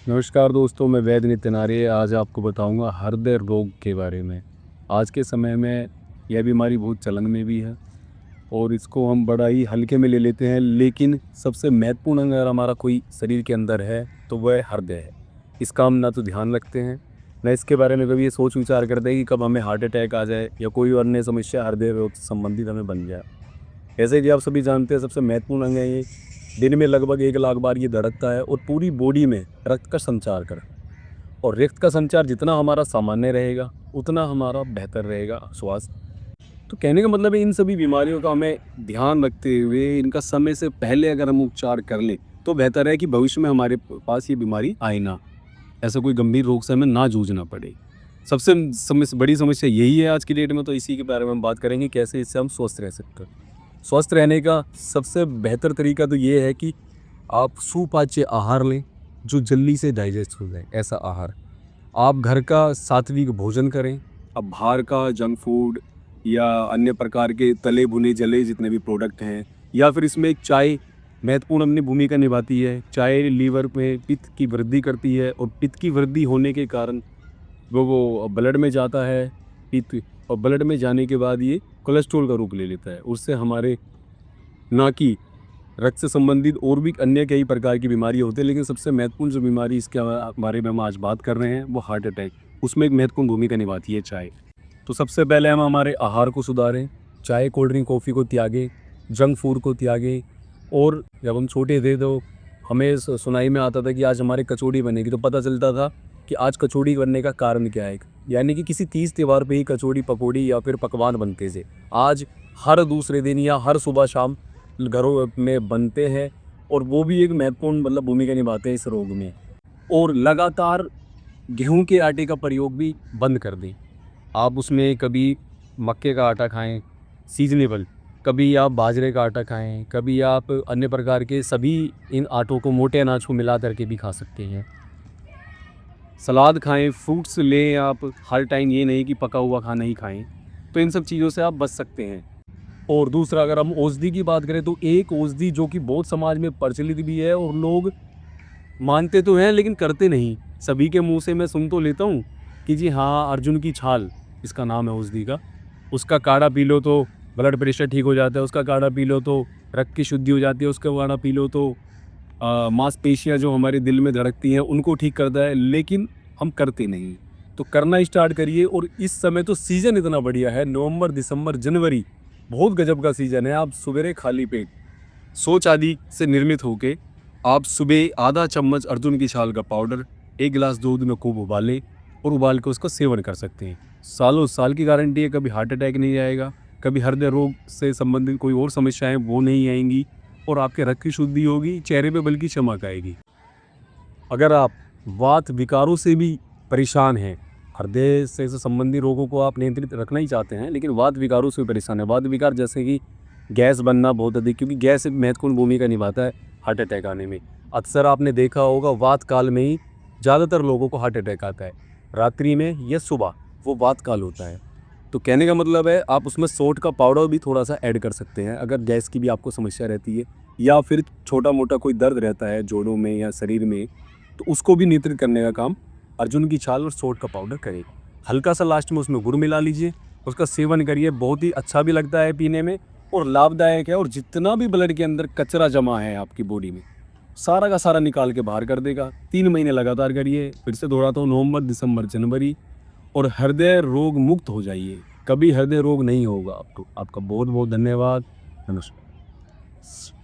नमस्कार दोस्तों, मैं वैद्य नितिन आर्य आज आपको बताऊंगा हृदय रोग के बारे में। आज के समय में यह बीमारी बहुत चलन में भी है और इसको हम बड़ा ही हल्के में ले लेते हैं, लेकिन सबसे महत्वपूर्ण अगर हमारा कोई शरीर के अंदर है तो वह हृदय है। इसका हम ना तो ध्यान रखते हैं, ना इसके बारे में कभी ये सोच विचार करते हैं कि कब हमें हार्ट अटैक आ जाए या कोई अन्य समस्या हृदय रोग से संबंधित हमें बन जाए। जैसे कि आप सभी जानते हैं, सबसे महत्वपूर्ण अंग है ये। दिन में लगभग 1 लाख बार ये धड़कता है और पूरी बॉडी में रक्त का संचार कर, और रक्त का संचार जितना हमारा सामान्य रहेगा उतना हमारा बेहतर रहेगा स्वास्थ्य। तो कहने का मतलब है, इन सभी बीमारियों का हमें ध्यान रखते हुए इनका समय से पहले अगर हम उपचार कर लें तो बेहतर है कि भविष्य में हमारे पास ये बीमारी आए ना, ऐसा कोई गंभीर रोग से हमें ना जूझना पड़े। सबसे बड़ी समस्या यही है आज की डेट में, तो इसी के बारे में हम बात करेंगे कैसे इससे हम स्वस्थ रह सकते हैं। स्वस्थ रहने का सबसे बेहतर तरीका तो ये है कि आप सुपाच्य आहार लें, जो जल्दी से डाइजेस्ट हो जाए, ऐसा आहार। आप घर का सात्विक भोजन करें। अब बाहर का जंक फूड या अन्य प्रकार के तले भुने जले जितने भी प्रोडक्ट हैं, या फिर इसमें एक चाय महत्वपूर्ण अपनी भूमिका निभाती है। चाय लीवर में पित्त की वृद्धि करती है और पित्त की वृद्धि होने के कारण वो ब्लड में जाता है पित्त, और ब्लड में जाने के बाद ये कोलेस्ट्रॉल का रूप ले लेता है। उससे हमारे ना कि रक्त से संबंधित और भी अन्य कई प्रकार की बीमारियाँ होती हैं, लेकिन सबसे महत्वपूर्ण जो बीमारी इसके बारे में हम आज बात कर रहे हैं वो हार्ट अटैक। उसमें एक महत्वपूर्ण भूमिका निभाती है चाय। तो सबसे पहले हम हमारे आहार को सुधारें। चाय, कोल्ड ड्रिंक, कॉफ़ी को त्यागें, जंक फूड को त्यागें। और जब हम छोटे थे तो हमें सुनाई में आता था कि आज हमारे कचौड़ी बनेगी, तो पता चलता था कि आज कचौड़ी बनने का कारण क्या है, यानी कि किसी तीज त्यौहार पे ही कचौड़ी, पकौड़ी या फिर पकवान बनते थे। आज हर दूसरे दिन या हर सुबह शाम घरों में बनते हैं, और वो भी एक महत्वपूर्ण भूमिका निभाते हैं इस रोग में। और लगातार गेहूं के आटे का प्रयोग भी बंद कर दें। आप उसमें कभी मक्के का आटा खाएं सीजनेबल, कभी आप बाजरे का आटा खाएं, कभी आप अन्य प्रकार के सभी इन आटों को, मोटे अनाज को मिला करके भी खा सकते हैं। सलाद खाएं, फ्रूट्स लें आप, हर टाइम ये नहीं कि पका हुआ खाना ही खाएं। तो इन सब चीज़ों से आप बच सकते हैं। और दूसरा, अगर हम औषधि की बात करें तो एक औषधि जो कि बहुत समाज में प्रचलित भी है और लोग मानते तो हैं लेकिन करते नहीं। सभी के मुंह से मैं सुन तो लेता हूँ कि जी हाँ, अर्जुन की छाल इसका नाम है औषधि का। उसका काढ़ा पी लो तो ब्लड प्रेशर ठीक हो जाता है, उसका काढ़ा पी लो तो रक्त की शुद्धि हो जाती है, उसका काढ़ा पी लो तो मांसपेशियाँ जो हमारे दिल में धड़कती हैं उनको ठीक करता है, लेकिन हम करते नहीं। तो करना स्टार्ट करिए। और इस समय तो सीज़न इतना बढ़िया है, नवंबर, दिसंबर, जनवरी बहुत गजब का सीज़न है। आप सवेरे खाली पेट सोच आदि से निर्मित होके आप सुबह आधा चम्मच अर्जुन की छाल का पाउडर 1 गिलास दूध में खूब उबालें और उबाल के उसका सेवन कर सकते हैं। सालों साल की गारंटी है, कभी हार्ट अटैक नहीं आएगा, कभी हृदय रोग से संबंधित कोई और समस्याएं वो नहीं आएंगी, और आपके रक्त की शुद्धि होगी, चेहरे पे बल्कि चमक आएगी। अगर आप वात विकारों से भी परेशान हैं, हृदय से संबंधित रोगों को आप नियंत्रित रखना ही चाहते हैं लेकिन वात विकारों से भी परेशान है, वात विकार जैसे कि गैस बनना बहुत अधिक, क्योंकि गैस एक महत्वपूर्ण भूमिका निभाता है हार्ट अटैक आने में। अक्सर आपने देखा होगा वात काल में ही ज़्यादातर लोगों को हार्ट अटैक आता है, रात्रि में या सुबह, वो वात काल होता है। तो कहने का मतलब है, आप उसमें सोंठ का पाउडर भी थोड़ा सा ऐड कर सकते हैं अगर गैस की भी आपको समस्या रहती है, या फिर छोटा मोटा कोई दर्द रहता है जोड़ों में या शरीर में, तो उसको भी नियंत्रित करने का काम अर्जुन की छाल और सोंठ का पाउडर करें। हल्का सा लास्ट में उसमें गुड़ मिला लीजिए, उसका सेवन करिए। बहुत ही अच्छा भी लगता है पीने में और लाभदायक है, और जितना भी ब्लड के अंदर कचरा जमा है आपकी बॉडी में, सारा का सारा निकाल के बाहर कर देगा। 3 महीने लगातार करिए। फिर से दोहराता हूँ, नवंबर, दिसंबर, जनवरी, और हृदय रोग मुक्त हो जाइए। कभी हृदय रोग नहीं होगा आपको। आपका बहुत बहुत धन्यवाद। नमस्कार।